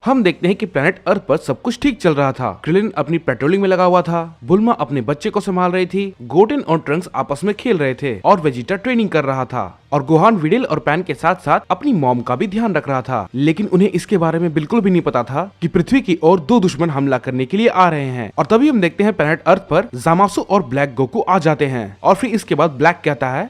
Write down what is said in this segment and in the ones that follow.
हम देखते हैं कि प्लेनेट अर्थ पर सब कुछ ठीक चल रहा था। क्रिलिन अपनी पेट्रोलिंग में लगा हुआ था, बुल्मा अपने बच्चे को संभाल रही थी, गोटेन और ट्रंक्स आपस में खेल रहे थे और वेजिटा ट्रेनिंग कर रहा था और गोहान विडेल और पैन के साथ साथ अपनी मॉम का भी ध्यान रख रहा था। लेकिन उन्हें इसके बारे में बिल्कुल भी नहीं पता था कि पृथ्वी की ओर दो दुश्मन हमला करने के लिए आ रहे हैं। और तभी हम देखते हैं प्लेनेट अर्थ पर जामासु और ब्लैक गोकू आ जाते हैं और फिर इसके बाद ब्लैक कहता है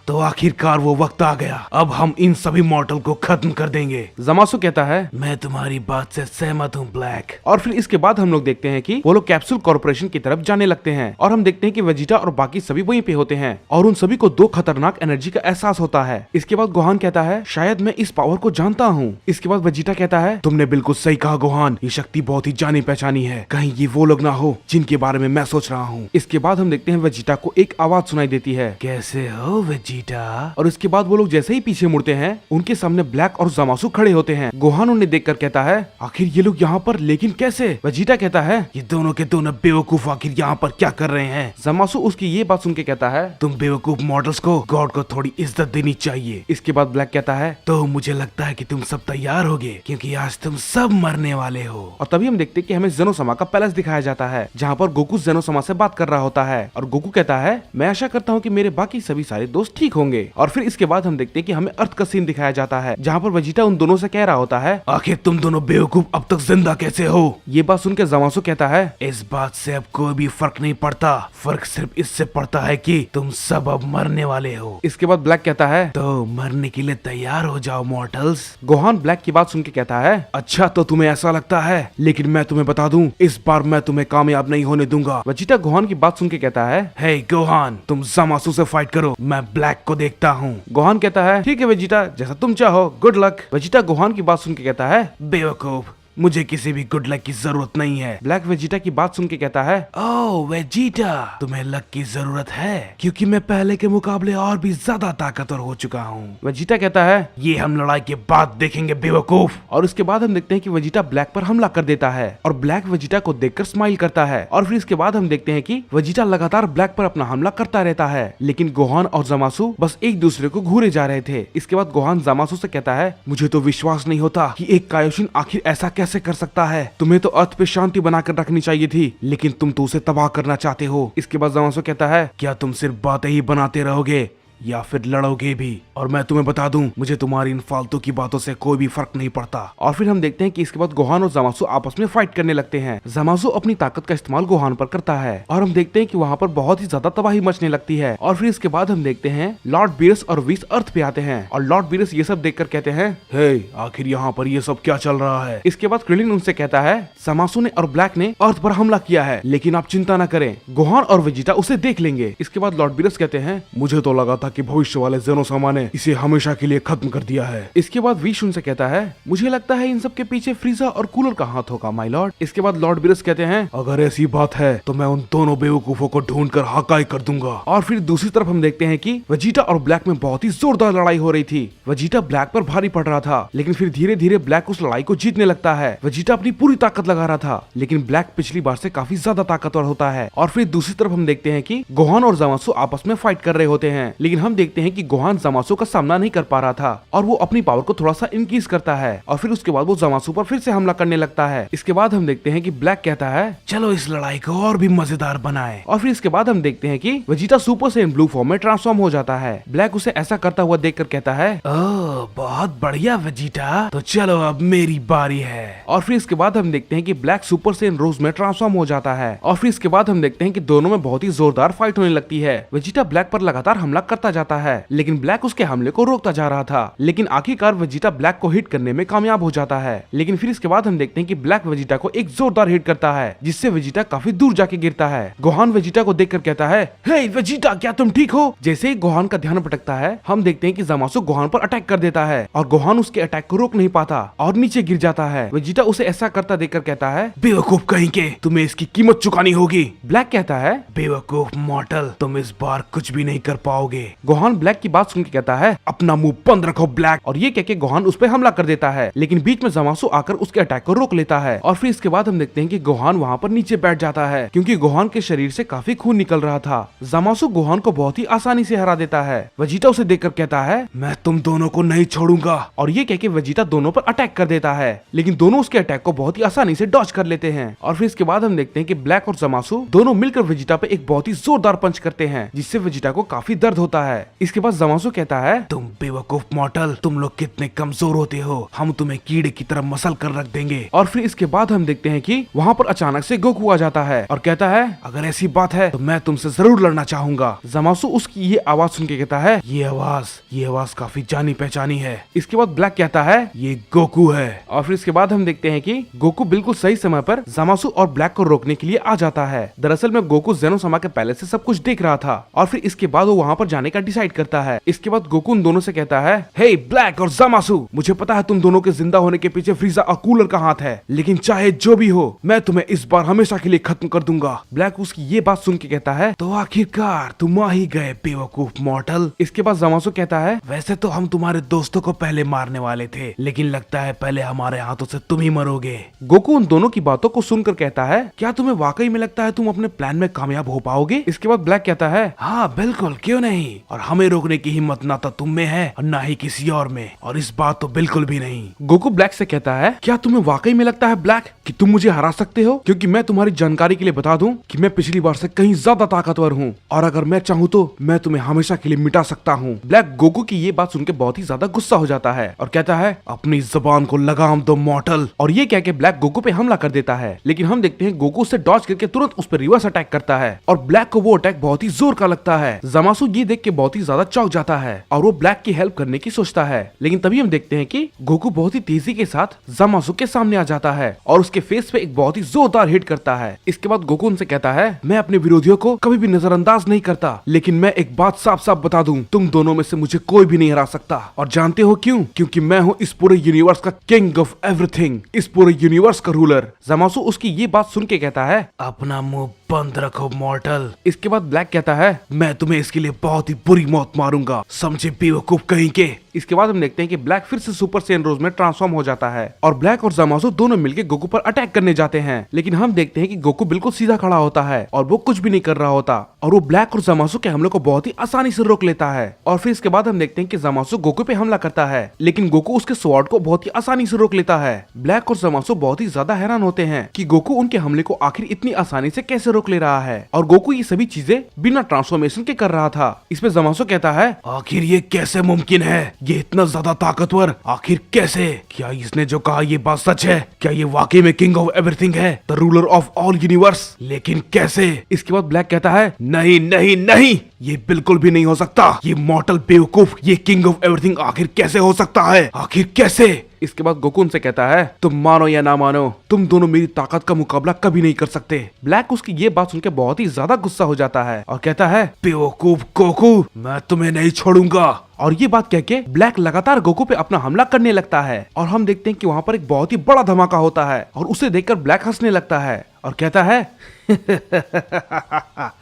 तो आखिरकार वो वक्त आ गया, अब हम इन सभी मॉर्टल को खत्म कर देंगे। जामासु कहता है मैं तुम्हारी बात से सहमत हूँ ब्लैक। और फिर इसके बाद हम लोग देखते हैं कि वो लोग कैप्सूल कॉर्पोरेशन की तरफ जाने लगते हैं और हम देखते हैं कि वेजिटा और बाकी सभी वहीं पे होते हैं और उन सभी को दो खतरनाक एनर्जी का एहसास होता है। इसके बाद गोहान कहता है शायद मैं इस पावर को जानता हूँ। इसके बाद वेजिटा कहता है तुमने बिल्कुल सही कहा गोहान, ये शक्ति बहुत ही जानी पहचानी है, कहीं ये वो लोग ना हो जिनके बारे में मैं सोच रहा हूँ। इसके बाद हम देखते हैं वेजिटा को एक आवाज सुनाई देती है, कैसे हो वेजिटा। और इसके बाद वो लोग जैसे ही पीछे मुड़ते हैं उनके सामने ब्लैक और जामासु खड़े होते हैं। गोहान उन्हें देखकर कहता है आखिर ये लोग यहाँ पर, लेकिन कैसे। वेजिटा कहता है ये दोनों के दोनों बेवकूफ आखिर यहाँ पर क्या कर रहे हैं। जामासु उसकी ये बात सुन के कहता है तुम बेवकूफ मॉडल्स को गॉड को थोड़ी इज्जत देनी चाहिए। इसके बाद ब्लैक कहता है तो मुझे लगता है कि तुम सब तैयार होगे क्योंकि आज तुम सब मरने वाले हो। और तभी हम देखते हैं कि हमें जेनोसमा का पैलेस दिखाया जाता है जहाँ पर गोकू जेनोसमा से बात कर रहा होता है और गोकू कहता है मैं आशा करता हूँ कि मेरे बाकी सभी सारे दोस्त ठीक होंगे। और फिर इसके बाद हम देखते हैं कि हमें अर्थ का सीन दिखाया जाता है जहाँ पर वेजिटा उन दोनों से कह रहा होता है आखिर तुम दोनों बेवकूफ अब तक जिंदा कैसे हो। ये बात सुनकर जामासु कहता है इस बात से अब कोई भी फर्क नहीं पड़ता, फर्क सिर्फ इससे पड़ता है कि तुम सब अब मरने वाले हो। इसके बाद ब्लैक कहता है तो मरने के लिए तैयार हो जाओ मॉर्टल्स। गोहान ब्लैक की बात सुन के कहता है अच्छा तो तुम्हें ऐसा लगता है, लेकिन मैं तुम्हें बता दूं इस बार मैं तुम्हें कामयाब नहीं होने दूंगा। वेजिटा गोहान की बात सुन के कहता है हे गोहान तुम जामासु से फाइट करो, मैं ब्लैक को देखता हूँ। गोहान कहता है ठीक है वेजिटा जैसा तुम चाहो, गुड लक। वेजिटा गोहान की बात सुन के कहता है बेवकूफ, मुझे किसी भी गुड लक की जरूरत नहीं है। ब्लैक वेजिटा की बात सुन के कहता है ओह वेजिटा तुम्हें लक की जरूरत है क्योंकि मैं पहले के मुकाबले और भी ज्यादा ताकतवर हो चुका हूँ। वेजिटा कहता है ये हम लड़ाई के बाद देखेंगे बेवकूफ। और उसके बाद हम देखते हैं कि वेजिटा ब्लैक पर हमला कर देता है और ब्लैक वेजिटा को देखकर स्माइल करता है। और फिर इसके बाद हम देखते हैं कि वेजिटा लगातार ब्लैक पर अपना हमला करता रहता है, लेकिन गोहान और जामासु बस एक दूसरे को घूरे जा रहे थे। इसके बाद गोहान जामासु से कहता है मुझे तो विश्वास नहीं होता कि एक कायोशिन आखिर ऐसा कैसे कर सकता है, तुम्हें तो अर्थ पे शांति बनाकर रखनी चाहिए थी, लेकिन तुम तो उसे तबाह करना चाहते हो। इसके बाद जामासु कहता है क्या तुम सिर्फ बातें ही बनाते रहोगे या फिर लड़ोगे भी, और मैं तुम्हें बता दूं मुझे तुम्हारी इन फालतू की बातों से कोई भी फर्क नहीं पड़ता। और फिर हम देखते हैं कि इसके बाद गोहान और जामासु आपस में फाइट करने लगते हैं। जामासु अपनी ताकत का इस्तेमाल गोहान पर करता है और हम देखते हैं कि वहाँ पर बहुत ही ज्यादा तबाही मचने लगती है। और फिर इसके बाद हम देखते हैं लॉर्ड बीरस और विस अर्थ पे आते हैं और लॉर्ड बीरस ये सब देखकर कहते हैं हे आखिर यहाँ पर ये सब क्या चल रहा है। इसके बाद क्रिलिन उनसे कहता है जामासु ने और ब्लैक ने अर्थ पर हमला किया है, लेकिन आप चिंता न करें, गोहान और वेजिटा उसे देख लेंगे। इसके बाद लॉर्ड बीरस कहते हैं मुझे तो लगा था कि भविष्य वाले जेनोसमा ने इसे हमेशा के लिए खत्म कर दिया है। इसके बाद विश उनसे कहता है मुझे लगता है इन सब के पीछे फ्रीजा और कूलर का हाथ होगा माय लॉर्ड। इसके बाद लॉर्ड बीरस कहते हैं अगर ऐसी बात है तो मैं उन दोनों बेवकूफों को ढूंढकर हकाई कर दूंगा। और फिर दूसरी तरफ हम देखते हैं कि वेजिटा और ब्लैक में बहुत ही जोरदार लड़ाई हो रही थी। वेजिटा ब्लैक पर भारी पड़ रहा था, लेकिन फिर धीरे धीरे ब्लैक उस लड़ाई को जीतने लगता है। वेजिटा अपनी पूरी ताकत लगा रहा था, लेकिन ब्लैक पिछली बार से काफी ज्यादा ताकतवर होता है। और फिर दूसरी तरफ हम देखते हैं कि गोहान और जामासु आपस में फाइट कर रहे होते हैं, लेकिन हम देखते हैं कि गोहान जामासु का सामना नहीं कर पा रहा था और वो अपनी पावर को थोड़ा सा इंक्रीज करता है और फिर उसके बाद वो जामासु पर फिर से हमला करने लगता है। इसके बाद हम देखते हैं कि ब्लैक कहता है चलो इस लड़ाई को और भी मजेदार बनाएं। और फिर इसके बाद हम देखते हैं कि Vegeta super Saiyan blue form में ट्रांसफॉर्म हो जाता है। ब्लैक उसे ऐसा करता हुआ देखकर कहता है ओह बहुत बढ़िया वेजिटा, तो चलो अब मेरी बारी है। और फिर इसके बाद हम देखते हैं कि ब्लैक सुपर सैयन रोज में ट्रांसफॉर्म हो जाता है। और फिर इसके बाद हम देखते हैं कि दोनों में बहुत ही जोरदार फाइट होने लगती है। वेजिटा ब्लैक पर लगातार हमला करता जाता है, लेकिन ब्लैक उसके हमले को रोकता जा रहा था, लेकिन आखिरकार वेजिटा ब्लैक को हिट करने में कामयाब हो जाता है। लेकिन फिर इसके बाद हम देखते हैं कि ब्लैक वेजिटा को एक जोरदार हिट करता है, जिससे वेजिटा काफी दूर जाके गिरता है। गोहान वेजिटा को देखकर कहता है हे वेजिटा क्या तुम ठीक हो। जैसे ही गोहान का ध्यान भटकता है हम देखते हैं कि जामासु गोहान पर अटैक कर देता है और गोहान उसके अटैक को रोक नहीं पाता और नीचे गिर जाता है। वेजिटा उसे ऐसा करता देखकर कहता है बेवकूफ कहीं के, तुम्हें इसकी कीमत चुकानी होगी। ब्लैक कहता है बेवकूफ मॉर्टल, तुम इस बार कुछ भी नहीं कर पाओगे, गोहान ब्लैक की बात सुन के कहता है अपना मुंह बंद रखो ब्लैक, और ये कह के गोहान उस पर हमला कर देता है, लेकिन बीच में ज़मासु आकर उसके अटैक को रोक लेता है। और फिर इसके बाद हम देखते हैं कि गोहान वहाँ पर नीचे बैठ जाता है क्योंकि गोहान के शरीर से काफी खून निकल रहा था। ज़मासु गोहान को बहुत ही आसानी से हरा देता है। वेजिटा उसे देखकर कहता है मैं तुम दोनों को नहीं छोड़ूंगा, और ये कह के वेजिटा दोनों पर अटैक कर देता है, लेकिन दोनों उसके अटैक को बहुत ही आसानी से डॉज कर लेते हैं। और फिर इसके बाद हम देखते हैं कि ब्लैक और ज़मासु दोनों मिलकर वेजिटा पे एक बहुत ही जोरदार पंच करते हैं, जिससे वेजिटा को काफी दर्द होता है। इसके बाद ज़मासु कहता है तुम बेवकूफ मॉर्टल, तुम लोग कितने कमजोर होते हो, हम तुम्हें कीड़े की तरह मसल कर रख देंगे। और फिर इसके बाद हम देखते हैं कि वहाँ पर अचानक से गोकू आ जाता है और कहता है अगर ऐसी बात है तो मैं तुमसे जरूर लड़ना चाहूंगा। ज़मासु उसकी ये आवाज सुन के कहता है ये आवाज काफी जानी पहचानी है। इसके बाद ब्लैक कहता है ये गोकू है। और फिर इसके बाद हम देखते हैं कि गोकू बिल्कुल सही समय पर ज़मासु और ब्लैक को रोकने के लिए आ जाता है। दरअसल में गोकू ज़ेनोसामा के पहले से सब कुछ देख रहा था, और फिर इसके बाद वो वहाँ पर जाने का डिसाइड करता है। इसके बाद गोकू उन दोनों से कहता है हे ब्लैक और ज़मासु, मुझे पता है तुम दोनों के जिंदा होने के पीछे फ्रीजा और कूलर का हाथ है, लेकिन चाहे जो भी हो मैं तुम्हें इस बार हमेशा के लिए खत्म कर दूंगा। ब्लैक उसकी ये बात सुन के कहता है तो आखिरकार तुम आ ही गए बेवकूफ मॉर्टल। इसके बाद ज़मासु कहता है वैसे तो हम तुम्हारे दोस्तों को पहले मारने वाले थे, लेकिन लगता है पहले हमारे हाथों से तुम ही मरोगे। गोकू उन दोनों की बातों को सुनकर कहता है क्या तुम्हें वाकई में लगता है तुम अपने प्लान में कामयाब हो पाओगे? इसके बाद ब्लैक कहता है हाँ बिल्कुल, क्यों नहीं, और हमें रोकने की हिम्मत ना तो तुम में है और ना ही किसी और में, और इस बात तो बिल्कुल भी नहीं। गोकू ब्लैक से कहता है क्या तुम्हें वाकई में लगता है ब्लैक कि तुम मुझे हरा सकते हो? क्योंकि मैं तुम्हारी जानकारी के लिए बता दूं कि मैं पिछली बार से कहीं ज्यादा ताकतवर हूँ, और अगर मैं चाहूँ तो मैं तुम्हें हमेशा के लिए मिटा सकता हूँ। ब्लैक गोकू की ये बात सुन के बहुत ही ज्यादा गुस्सा हो जाता है और कहता है अपनी जबान को लगाम दो मॉर्टल, और ये कह के ब्लैक गोकू पे हमला कर देता है। लेकिन हम देखते हैं गोकू उससे डॉज करके तुरंत उस पर रिवर्स अटैक करता है, और ब्लैक को वो अटैक बहुत ही जोर का लगता है। ज़मासु ये देख के बहुत ही ज्यादा चौंक जाता है और वो ब्लैक की हेल्प करने की सोचता है, लेकिन तभी हम देखते हैं कि गोकू बहुत ही तेजी के साथ ज़मासु के सामने आ जाता है और उसके फेस पे एक बहुत ही जोरदार हिट करता है। इसके बाद गोकू उनसे कहता है मैं अपने विरोधियों को कभी भी नजरअंदाज नहीं करता, लेकिन मैं एक बात साफ साफ बता दूं, तुम दोनों में से मुझे कोई भी नहीं हरा सकता। और जानते हो क्यों? क्योंकि मैं हूँ इस पूरे यूनिवर्स का किंग ऑफ एवरीथिंग, इस पूरे यूनिवर्स का रूलर। ज़मासु उसकी ये बात सुन के कहता है अपना मुंह बंद रखो मॉर्टल। इसके बाद ब्लैक कहता है मैं तुम्हें इसके लिए बहुत ही बुरी मौत मारूंगा, समझे बेवकूफ कहीं के। इसके बाद हम देखते हैं कि ब्लैक फिर से सुपर सैयन रोज में ट्रांसफॉर्म हो जाता है और ब्लैक और ज़मासु दोनों मिलकर गोकू पर अटैक करने जाते हैं, लेकिन हम देखते हैं कि गोकू बिल्कुल सीधा खड़ा होता है और वो कुछ भी नहीं कर रहा होता, और वो ब्लैक और ज़मासु के हमले को बहुत ही आसानी से रोक लेता है। और फिर इसके बाद हम देखते हैं कि ज़मासु गोकू पे हमला करता है, लेकिन गोकू उसके स्वॉर्ड को बहुत ही आसानी से रोक लेता है। ब्लैक और ज़मासु बहुत ही ज्यादा हैरान होते हैं कि गोकू उनके हमले को आखिर इतनी आसानी से कैसे रोक ले रहा है, और गोकू ये सभी चीजें बिना ट्रांसफॉर्मेशन के कर रहा था। इसमें ज़मासु कहता है आखिर ये कैसे मुमकिन है, ये इतना ज्यादा ताकतवर आखिर कैसे? क्या इसने जो कहा ये बात सच है? क्या ये वाकई में किंग ऑफ एवरीथिंग है, the ruler of all universe? लेकिन कैसे? इसके बाद ब्लैक कहता है नहीं नहीं नहीं, ये बिल्कुल भी नहीं हो सकता, ये मॉर्टल बेवकूफ, ये किंग ऑफ एवरीथिंग आखिर कैसे हो सकता है, आखिर कैसे? इसके बाद गोकू उनसे कहता है तुम मानो या ना मानो, तुम दोनों मेरी ताकत का मुकाबला कभी नहीं कर सकते। ब्लैक उसकी ये बात सुन के बहुत ही ज्यादा गुस्सा हो जाता है और कहता है बेवकूफ गोकू, मैं तुम्हें नहीं छोड़ूंगा। और ये बात कह के ब्लैक लगातार गोकू पे अपना हमला करने लगता है, और हम देखते हैं कि वहाँ पर एक बहुत ही बड़ा धमाका होता है, और उसे देखकर ब्लैक हंसने लगता है और कहता है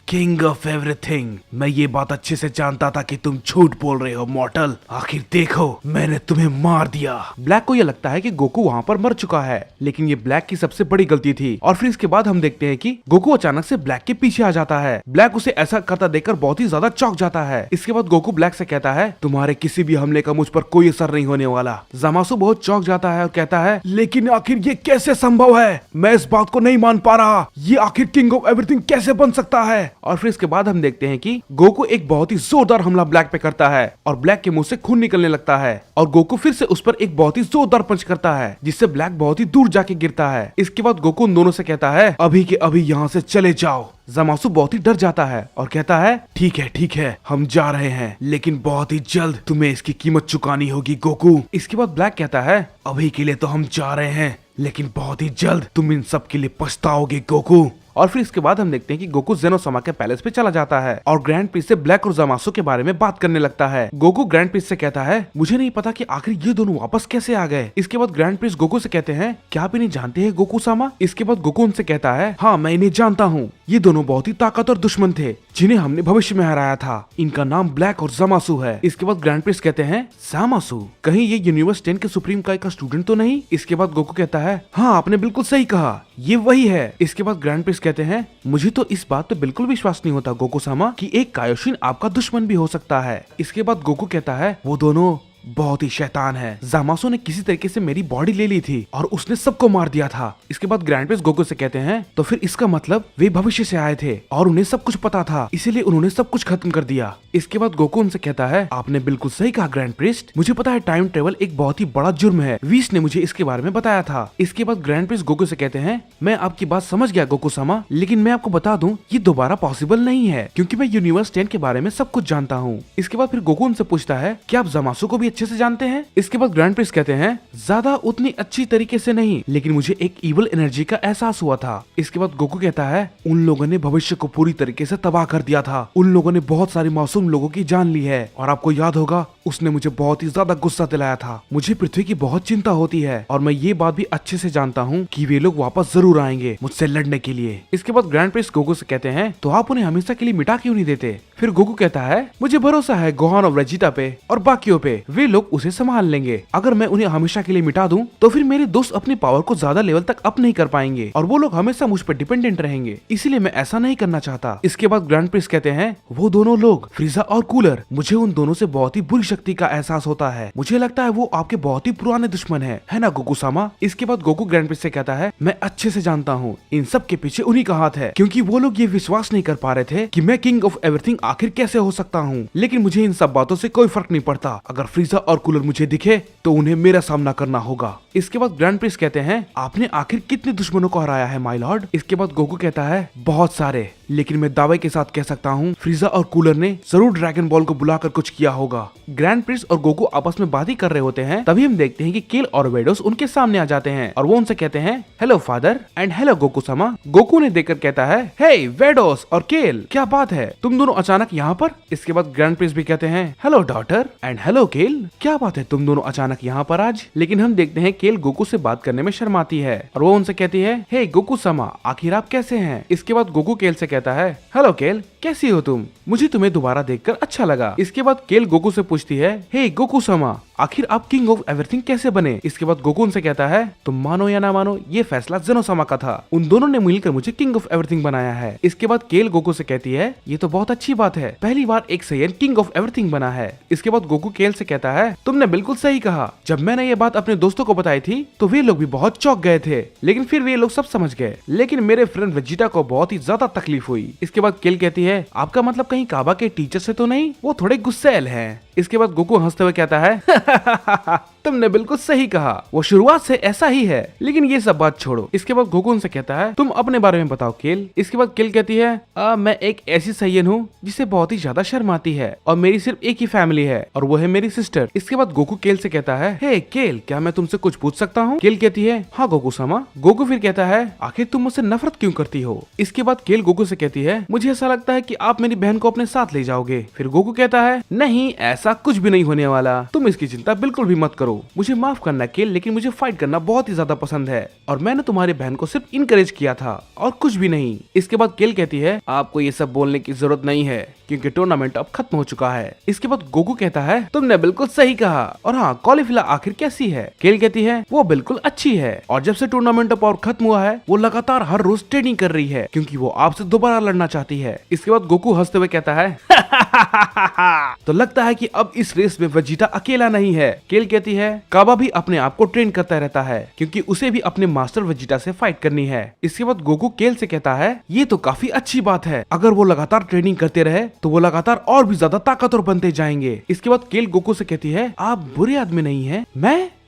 किंग ऑफ एवरीथिंग, मैं ये बात अच्छे से जानता था कि तुम झूठ बोल रहे हो मॉर्टल, आखिर देखो मैंने तुम्हें मार दिया। ब्लैक को ये लगता है कि गोकू वहाँ पर मर चुका है, लेकिन ये ब्लैक की सबसे बड़ी गलती थी। और फिर इसके बाद हम देखते हैं कि गोकू अचानक से ब्लैक के पीछे आ जाता है। ब्लैक उसे ऐसा करता देखकर बहुत ही ज्यादा चौंक जाता है। इसके बाद गोकू ब्लैक से कहता है तुम्हारे किसी भी हमले का मुझ पर कोई असर नहीं होने वाला। ज़मासु बहुत चौंक जाता है और कहता है लेकिन आखिर ये कैसे संभव है, मैं इस बात को नहीं मान पा रहा, ये आखिर किंग ऑफ एवरीथिंग कैसे बन सकता है? और फिर इसके बाद हम देखते हैं कि गोकू एक बहुत ही जोरदार हमला ब्लैक पे करता है और ब्लैक के मुंह से खून निकलने लगता है, और गोकू फिर से उस पर एक बहुत ही जोरदार पंच करता है जिससे ब्लैक बहुत ही दूर जाके गिरता है। इसके बाद गोकू उन दोनों से कहता है अभी के अभी यहाँ से चले जाओ। ज़मासु बहुत ही डर जाता है और कहता है ठीक है हम जा रहे हैं, लेकिन बहुत ही जल्द तुम्हें इसकी कीमत चुकानी होगी गोकू। इसके बाद ब्लैक कहता है अभी के लिए तो हम जा रहे हैं, लेकिन बहुत ही जल्द तुम इन सब के लिए पछताओगे गोकू। और फिर इसके बाद हम देखते हैं कि गोकू जेनोसामा के पैलेस पे चला जाता है और ग्रैंड प्रिंस से ब्लैक और ज़मासु के बारे में बात करने लगता है। गोकू ग्रैंड प्रिंस से कहता है मुझे नहीं पता कि आखिर ये दोनों वापस कैसे आ गए। इसके बाद ग्रैंड प्रिंस गोकू से कहते हैं क्या आप इन्हें जानते हैं गोकू सामा। इसके बाद गोकू उनसे कहता है हाँ मैं इन्हें जानता हूँ, ये दोनों बहुत ही ताकतवर दुश्मन थे जिन्हें हमने भविष्य में हराया था। इनका नाम ब्लैक और ज़मासु है। इसके बाद ग्रैंड प्रिंस कहते हैं ज़मासु, कहीं ये यूनिवर्स 10 के सुप्रीम का एक स्टूडेंट तो नहीं। इसके बाद गोकू कहता है हाँ आपने बिल्कुल सही कहा, ये वही है। इसके बाद ग्रैंड प्रिंस कहते हैं मुझे तो इस बात पे बिल्कुल विश्वास नहीं होता गोकू सामा कि एक कायोशिन आपका दुश्मन भी हो सकता है। इसके बाद गोकू कहता है वो दोनों बहुत ही शैतान है। ज़मासु ने किसी तरीके से मेरी बॉडी ले ली थी और उसने सबको मार दिया था। इसके बाद ग्रैंड प्रिंस गोकू से कहते हैं तो फिर इसका मतलब वे भविष्य से आए थे और उन्हें सब कुछ पता था, इसीलिए उन्होंने सब कुछ खत्म कर दिया। इसके बाद गोकू उनसे कहता है आपने बिल्कुल सही कहा ग्रैंड प्रिंस, मुझे पता है टाइम ट्रेवल एक बहुत ही बड़ा जुर्म है, वीस ने मुझे इसके बारे में बताया था। इसके बाद ग्रैंड प्रिंस गोकू से कहते हैं मैं आपकी बात समझ गया गोकू सामा, लेकिन मैं आपको बता दूं ये दोबारा पॉसिबल नहीं है क्योंकि मैं यूनिवर्स 10 के बारे में सब कुछ जानता हूँ। इसके बाद फिर गोकू उनसे पूछता है क्या आप ज़मासु को भी अच्छे से जानते हैं। इसके बाद ग्रैंड प्रिंस कहते हैं ज्यादा उतनी अच्छी तरीके से नहीं, लेकिन मुझे एक इविल एनर्जी का एहसास हुआ था। इसके बाद गोकू कहता है उन लोगों ने भविष्य को पूरी तरीके से तबाह कर दिया था, उन लोगों ने बहुत सारे मासूम लोगों की जान ली है और आपको याद होगा उसने मुझे बहुत ही ज्यादा गुस्सा दिलाया था। मुझे पृथ्वी की बहुत चिंता होती है और मैं ये बात भी अच्छे से जानता हूँ कि वे लोग वापस जरूर आएंगे मुझसे लड़ने के लिए। इसके बाद ग्रैंड प्रिंस गोकू से कहते हैं तो आप उन्हें हमेशा के लिए मिटा क्यों नहीं देते। फिर गोकू कहता है मुझे भरोसा है गोहान और वेजिटा पे और बाकियों पे, वे लोग उसे संभाल लेंगे। अगर मैं उन्हें हमेशा के लिए मिटा दूं तो फिर मेरे दोस्त अपनी पावर को ज्यादा लेवल तक अप नहीं कर पाएंगे और वो लोग हमेशा मुझ पर डिपेंडेंट रहेंगे, इसीलिए मैं ऐसा नहीं करना चाहता। इसके बाद ग्रैंड प्रिंस कहते हैं वो दोनों लोग फ्रीजा और कूलर, मुझे उन दोनों से बहुत ही बुरी शक्ति का एहसास होता है, मुझे लगता है वो आपके बहुत ही पुराने दुश्मन है ना गोकू सामा। इसके बाद गोकू ग्रैंड प्रिंस से कहता है मैं अच्छे से जानता हूँ इन सब के पीछे उन्हीं का हाथ है, क्योंकि वो लोग ये विश्वास नहीं कर पा रहे थे कि मैं किंग ऑफ एवरीथिंग आखिर कैसे हो सकता हूँ। लेकिन मुझे इन सब बातों से कोई फर्क नहीं पड़ता, अगर फ्रीजा और कूलर मुझे दिखे तो उन्हें मेरा सामना करना होगा। इसके बाद ग्रैंड प्रिंस कहते हैं आपने आखिर कितने दुश्मनों को हराया है माय लॉर्ड। इसके बाद गोकू कहता है बहुत सारे, लेकिन मैं दावे के साथ कह सकता हूँ फ्रीजा और कूलर ने जरूर ड्रैगन बॉल को बुलाकर कुछ किया होगा। ग्रैंड प्रिंस और गोकू आपस में बात ही कर रहे होते हैं, तभी हम देखते हैं कि केल और वेडोस उनके सामने आ जाते हैं और वो उनसे कहते हैं hello father and hello Goku Sama. Goku ने देखकर कहता है हे वेडोस और केल, क्या बात है तुम दोनों अचानक यहाँ पर। इसके बाद ग्रैंड प्रिंस भी कहते हैं हेलो डॉटर एंड हेलो केल, क्या बात है तुम दोनों अचानक यहाँ पर आज। लेकिन हम देखते हैं केल गोकू से बात करने में शर्माती है और वो उनसे कहती है हे गोकू सामा आखिर आप कैसे हैं। इसके बाद गोकू केल से कहता है हेलो केल, कैसी हो तुम, मुझे तुम्हें दोबारा देखकर अच्छा लगा। इसके बाद केल गोकू से पूछती है हे गोकू सामा आखिर आप किंग ऑफ एवरीथिंग कैसे बने। इसके बाद गोकू उनसे कहता है तुम मानो या ना मानो ये फैसला जेनोसामा का था, उन दोनों ने मिलकर मुझे किंग ऑफ एवरीथिंग बनाया है। इसके बाद केल गोकू से कहती है ये तो बहुत अच्छी बात है, पहली बार एक सैयन किंग ऑफ एवरीथिंग बना है। इसके बाद गोकू केल से कहता है तुमने बिल्कुल सही कहा, जब मैंने ये बात अपने दोस्तों को बताई थी तो वे लोग भी बहुत चौंक गए थे, लेकिन फिर वे लोग सब समझ गए, लेकिन मेरे फ्रेंड वेजिटा को बहुत ही ज्यादा तकलीफ हुई। इसके बाद केल कहती है आपका मतलब कहीं काबा के टीचर से तो नहीं, वो थोड़े गुस्सैल हैं। इसके बाद गोकू हंसते हुए कहता है तुमने बिल्कुल सही कहा, वो शुरुआत से ऐसा ही है, लेकिन ये सब बात छोड़ो। इसके बाद गोकू उनसे कहता है तुम अपने बारे में बताओ केल। इसके बाद केल कहती है मैं एक ऐसी सैयन हूँ जिसे बहुत ही ज्यादा शर्म आती है और मेरी सिर्फ एक ही फैमिली है और वो है मेरी सिस्टर। इसके बाद गोकू केल से कहता है हे केल, क्या मैं तुमसे कुछ पूछ सकता हूँ। केल कहती है हाँ गोकू सामा। गोकू फिर कहता है आखिर तुम मुझसे नफरत क्यों करती हो। इसके बाद केल गोकू से कहती है मुझे ऐसा लगता है कि आप मेरी बहन को अपने साथ ले जाओगे। फिर गोकू कहता है नहीं, ऐसा कुछ भी नहीं होने वाला, तुम इसकी चिंता बिल्कुल भी मत करो। मुझे माफ करना केल, लेकिन मुझे फाइट करना बहुत ही ज्यादा पसंद है और मैंने तुम्हारी बहन को सिर्फ इनकरेज किया था और कुछ भी नहीं। इसके बाद केल कहती है आपको ये सब बोलने की जरूरत नहीं है क्योंकि टूर्नामेंट अब खत्म हो चुका है। इसके बाद गोकू कहता है तुमने बिल्कुल सही कहा, और हाँ कॉलीफ्ला आखिर कैसी है। केल कहती है वो बिल्कुल अच्छी है और जब से टूर्नामेंट अब और खत्म हुआ है वो लगातार हर रोज ट्रेनिंग कर रही है क्योंकि वो आपसे दोबारा लड़ना चाहती है। इसके बाद गोकू हंसते हुए कहता है तो लगता है कि अब इस रेस में वेजिटा अकेला नहीं है। केल कहती है काबा भी अपने आप को ट्रेन करता रहता है क्योंकि उसे भी अपने मास्टर वेजिटा से फाइट करनी है। इसके बाद गोकू केल से कहता है ये तो काफी अच्छी बात है, अगर वो लगातार ट्रेनिंग करते रहे तो वो लगातार और भी ज्यादा ताकतवर बनते जाएंगे। इसके बाद केल गोकू से कहती है आप बुरे आदमी नहीं है,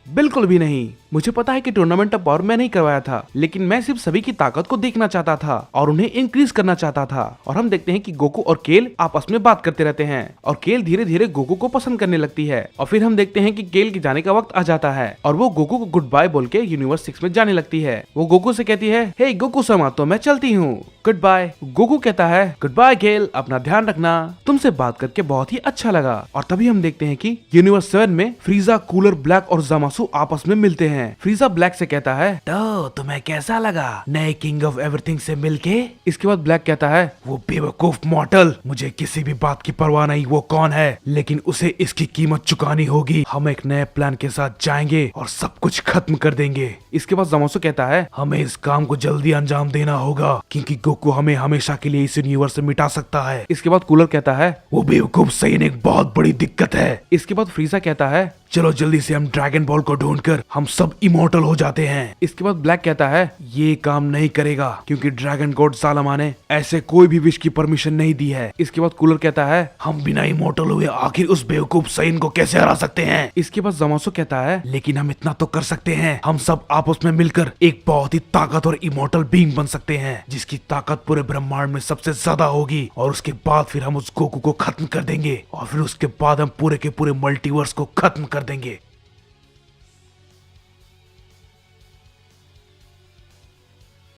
बिल्कुल भी नहीं। मुझे पता है कि टूर्नामेंट ऑफ पावर मैं नहीं करवाया था, लेकिन मैं सिर्फ सभी की ताकत को देखना चाहता था और उन्हें इंक्रीज करना चाहता था। और हम देखते हैं कि गोकू और केल आपस में बात करते रहते हैं और केल धीरे धीरे गोकू को पसंद करने लगती है। और फिर हम देखते हैं कि केल के जाने का वक्त आ जाता है और वो गोकू को गुड बाय बोल के यूनिवर्स 6 में जाने लगती है। वो गोकू से कहती है, हे गोकू समा, तो मैं चलती हूँ, गुड बाय। गोकू कहता है, गुड बाय केल, अपना ध्यान रखना, तुमसे बात करके बहुत ही अच्छा लगा। और तभी हम देखते हैं कि यूनिवर्स 7 में फ्रीजा, कूलर, ब्लैक और ज़मासु आपस में मिलते हैं। फ्रीजा ब्लैक से कहता है, तो तुम्हें कैसा लगा नए किंग ऑफ एवरीथिंग से मिलके? इसके बाद ब्लैक कहता है, वो बेवकूफ मॉर्टल, मुझे किसी भी बात की परवाह नहीं वो कौन है, लेकिन उसे इसकी कीमत चुकानी होगी। हम एक नए प्लान के साथ जाएंगे और सब कुछ खत्म कर देंगे। इसके बाद ज़मासु कहता है, हमें इस काम को जल्दी अंजाम देना होगा क्योंकि गोकू हमें हमेशा के लिए इस यूनिवर्स से मिटा सकता है। इसके बाद कूलर कहता है, वो बेवकूफ सैनिक बहुत बड़ी दिक्कत है। इसके बाद फ्रीजा कहता है, चलो जल्दी से हम ड्रैगन बॉल को ढूंढकर हम सब इमोर्टल हो जाते हैं। इसके बाद ब्लैक कहता है, ये काम नहीं करेगा क्योंकि ड्रैगन गॉड सालामा ने ऐसे कोई भी विश की परमिशन नहीं दी है। इसके बाद कूलर कहता है, हम बिना इमोर्टल हुए आखिर उस बेवकूफ सैन को कैसे हरा सकते हैं? इसके बाद ज़मासु कहता है, लेकिन हम इतना तो कर सकते हैं, हम सब आपस में मिलकर एक बहुत ही ताकतवर इमोर्टल बीइंग बन सकते हैं जिसकी ताकत पूरे ब्रह्मांड में सबसे ज्यादा होगी। और उसके बाद फिर हम उस गोकू को खत्म कर देंगे और फिर उसके बाद हम पूरे के पूरे मल्टीवर्स को खत्म कर देंगे।